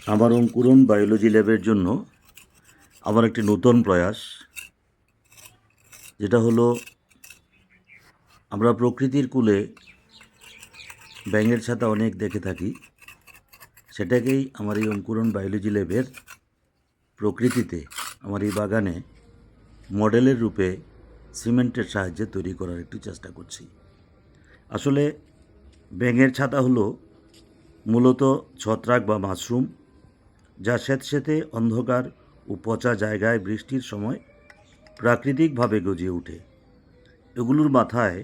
আমার অঙ্কুরন বায়োলজি ল্যাবের জন্য আমার একটি নতুন প্রয়াস, যেটা হলো আমরা প্রকৃতির কূলে ব্যাঙের ছাতা অনেক দেখে থাকি। সেটাকেই আমার এই অঙ্কুরন বায়োলজি ল্যাবের প্রকৃতিতে আমার এই বাগানে মডেলের রূপে সিমেন্টের সাহায্যে তৈরি করার একটু চেষ্টা করছি। আসলে ব্যাঙের ছাতা হলো মূলত ছত্রাক বা মাশরুম, যা স্যাঁতসেঁতে অন্ধকার ও পচা জায়গায় বৃষ্টির সময় প্রাকৃতিকভাবে গজিয়ে ওঠে। এগুলোর মাথায়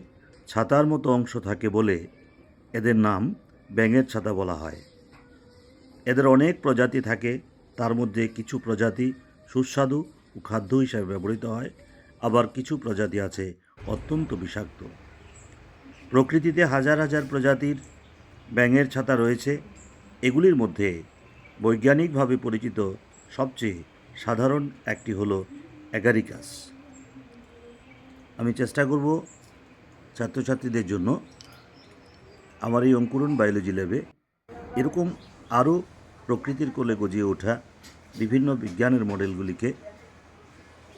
ছাতার মতো অংশ থাকে বলে এদের নাম ব্যাঙের ছাতা বলা হয়। এদের অনেক প্রজাতি থাকে, তার মধ্যে কিছু প্রজাতি সুস্বাদু ও খাদ্য হিসাবে ব্যবহৃত হয়, আবার কিছু প্রজাতি আছে অত্যন্ত বিষাক্ত। প্রকৃতিতে হাজার হাজার প্রজাতির ব্যাঙের ছাতা রয়েছে। এগুলির মধ্যে বৈজ্ঞানিকভাবে পরিচিত সবচেয়ে সাধারণ একটি হলো অ্যাগারিকাস। আমি চেষ্টা করব ছাত্রছাত্রীদের জন্য আমার এই অঙ্কুরন বায়োলজি ল্যাবে এরকম আরও প্রকৃতির কোলে গজিয়ে ওঠা বিভিন্ন বিজ্ঞানের মডেলগুলিকে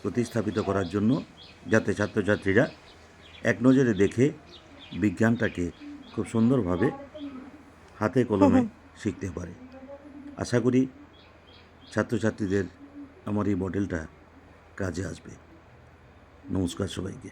প্রতিস্থাপিত করার জন্য, যাতে ছাত্রছাত্রীরা এক নজরে দেখে বিজ্ঞানটাকে খুব সুন্দরভাবে হাতে কলমে শিখতে পারে। আশা করি ছাত্রছাত্রীদের আমার এই মডেলটা কাজে আসবে। নমস্কার সবাইকে।